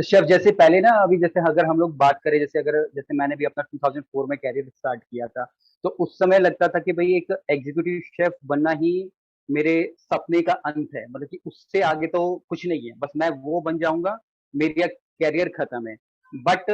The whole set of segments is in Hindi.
शेफ जैसे पहले ना, अभी जैसे अगर हम लोग बात करें, जैसे मैंने भी अपना 2004 में कैरियर स्टार्ट किया था, तो उस समय लगता था कि भाई एक एग्जीक्यूटिव शेफ बनना ही मेरे सपने का अंत है, मतलब कि उससे आगे तो कुछ नहीं है, बस मैं वो बन जाऊंगा, मेरा कैरियर खत्म है। बट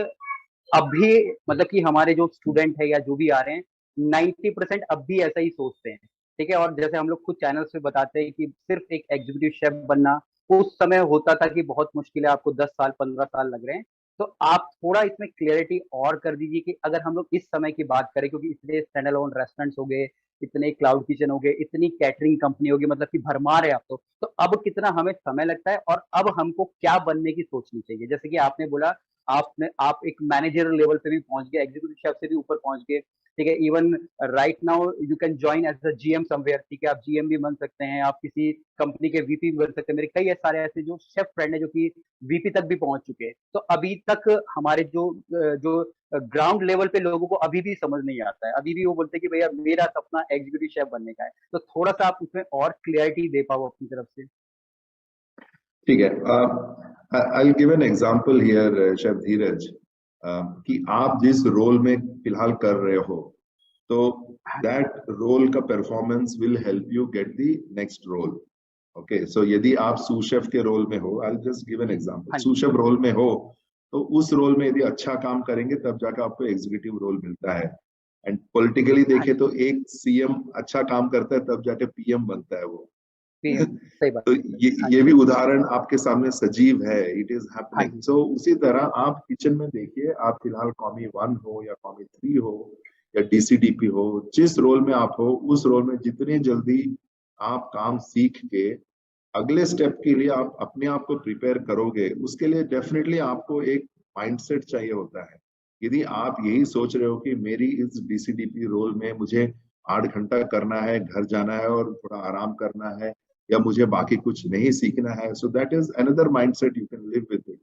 अब भी मतलब कि हमारे जो स्टूडेंट है या जो भी आ रहे हैं, 90% अब भी ऐसा ही सोचते हैं। ठीक है, और जैसे हम लोग खुद चैनल पे बताते हैं कि सिर्फ एक एग्जीक्यूटिव शेफ बनना उस समय होता था कि बहुत मुश्किल है, आपको 10 साल 15 साल लग रहे हैं। तो आप थोड़ा इसमें क्लियरिटी और कर दीजिए कि अगर हम लोग इस समय की बात करें, क्योंकि इतने स्टैंड अलोन रेस्टोरेंट्स हो गए, इतने क्लाउड किचन हो गए, इतनी कैटरिंग कंपनी होगी, मतलब कि भरमार है आप तो अब कितना हमें समय लगता है और अब हमको क्या बनने की सोचनी चाहिए। जैसे कि आपने बोला, आप एक मैनेजर लेवल पे भी पहुंच गए, एग्जीक्यूटिव शेफ से भी ऊपर पहुंच गए। ठीक है, even right now you can join as a GM somewhere. ठीक है, आप जीएम भी बन सकते हैं, आप किसी कंपनी के वीपी भी बन सकते हैं। मेरे कई सारे ऐसे जो शेफ फ्रेंड है जो कि वीपी तक भी पहुंच चुके हैं। तो अभी तक हमारे जो ग्राउंड लेवल पे लोगों को अभी भी समझ नहीं आता है, अभी भी वो बोलते हैं कि भैया मेरा सपना एग्जीक्यूटिव शेफ बनने का है। तो थोड़ा सा आप उसमें और क्लियरिटी दे पाओ अपनी तरफ से। ठीक है, I give an example here chef Dheeraj, कि आप जिस रोल में फिलहाल कर रहे हो, तो दैट रोल का performance will help you get the next role. Okay, so यदि आप सूश शेफ के रोल में हो, I just give an example, हाँ जी। सूश शेफ रोल में हो, तो उस रोल में यदि अच्छा काम करेंगे तब जाकर आपको एग्जीक्यूटिव रोल मिलता है। एंड पॉलिटिकली हाँ देखे जी। तो एक सीएम अच्छा काम करता है तब जाके पीएम बनता है वो। पीएम, सही बात तो है। हाँ ये जी। भी उदाहरण आपके सामने सजीव है, इट इज हाँ हैपनिंग। जी। सो उसी तरह आप किचन में देखिए, आप फिलहाल कॉमी 1 हो या कॉमी 3 हो या डीसीडीपी हो, जिस रोल में आप हो उस रोल में जितनी जल्दी आप काम सीख के अगले स्टेप के लिए आप अपने आप को प्रिपेयर करोगे, उसके लिए डेफिनेटली आपको एक माइंडसेट चाहिए होता है। यदि आप यही सोच रहे हो कि मेरी इस डीसीडीपी रोल में मुझे 8 घंटा करना है, घर जाना है और थोड़ा आराम करना है, या मुझे बाकी कुछ नहीं सीखना है, so that is another mindset, you can live with it.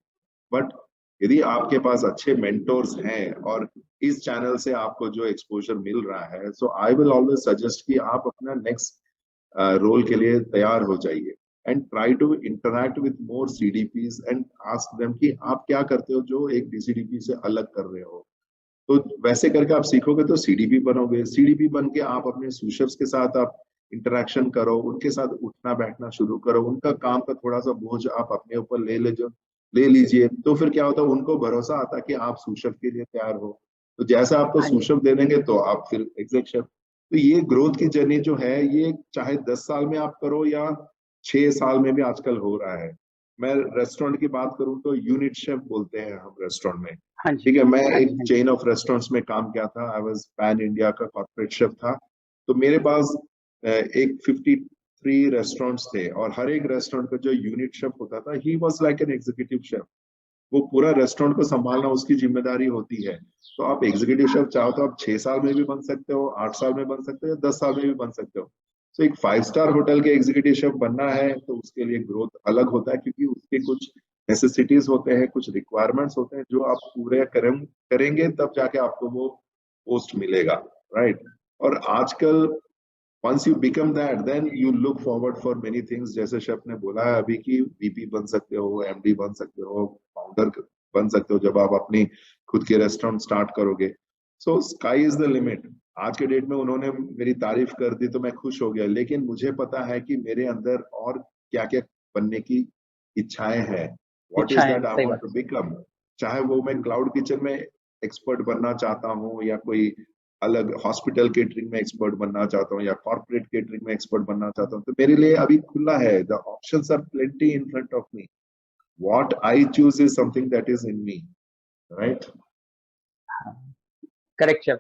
But यदि आपके पास अच्छे मेंटोर्स हैं और इस चैनल से आपको जो एक्सपोजर मिल रहा है, सो आई विल ऑलवेज सजेस्ट कि आप अपना नेक्स्ट रोल के लिए तैयार हो जाइए, and try to interact with more CDPs and ask them कि आप क्या करते हो जो एक डीसीडीपी से अलग कर रहे हो। तो वैसे करके आप सीखोगे तो सीडीपी बनोगे, सीडीपी बन के आप अपने सूशेफ्स के साथ आप इंटरेक्शन करो, उनके साथ उठना बैठना शुरू करो, उनका काम का थोड़ा सा बोझ आप अपने ऊपर ले लीजिए, तो फिर क्या होता है, उनको भरोसा आता है कि आप सूशेफ के लिए तैयार हो। तो जैसा आपको हाँ जी। सूशेफ दे देंगे तो आप फिर एग्जैक्ट शेफ। तो ये ग्रोथ की जर्नी जो है, ये चाहे 10 साल में आप करो या 6 साल में भी आजकल हो रहा है। मैं रेस्टोरेंट की बात करूं तो यूनिट शेफ बोलते हैं हम रेस्टोरेंट में। हाँ जी। ठीक है, मैं हाँ एक जी। हाँ जी। चेन ऑफ रेस्टोरेंट्स में काम किया था, आई वाज पैन इंडिया का कॉर्पोरेट शेफ था। तो मेरे पास एक 53 रेस्टोरेंट्स थे, और हर एक रेस्टोरेंट का जो यूनिट शेफ होता था, he was like an executive chef. वो पूरा रेस्टोरेंट को संभालना उसकी जिम्मेदारी होती है। तो आप एग्जीक्यूटिव शेफ चाहो तो आप 6 साल में भी बन सकते हो, 8 साल में बन सकते हो, या 10 साल में भी बन सकते हो। तो एक 5 स्टार होटल के एग्जीक्यूटिव शेफ बनना है तो उसके लिए ग्रोथ अलग होता है, क्योंकि उसके कुछ नेसेसिटीज होते हैं, कुछ रिक्वायरमेंट्स होते हैं जो आप पूरे करेंगे तब जाके आपको वो पोस्ट मिलेगा, राइट। और आजकल once you become that, then you look forward for many things, जैसे शेफ ने बोला है अभी कि वीपी बन सकते हो, एमडी बन सकते हो, फाउंडर बन सकते हो जब आप अपनी खुद के रेस्टोरेंट स्टार्ट करोगे। सो स्काई इज द लिमिट। आज के डेट में उन्होंने मेरी तारीफ कर दी तो मैं खुश हो गया, लेकिन मुझे पता है कि मेरे अंदर और क्या क्या बनने की इच्छाएं हैं। व्हाट इज इच्छाएं, दैट आई सही वांट बात टू है। बिकम। चाहे वो मैं क्लाउड किचन में एक्सपर्ट बनना चाहता हूँ, या कोई अलग हॉस्पिटल केटरिंग में एक्सपर्ट बनना चाहता हूँ, या कॉर्पोरेट केटरिंग में एक्सपर्ट बनना चाहता हूँ, तो मेरे लिए अभी खुला है, the options are plenty in front of me. What I choose is something that is in me, right. Correct chef.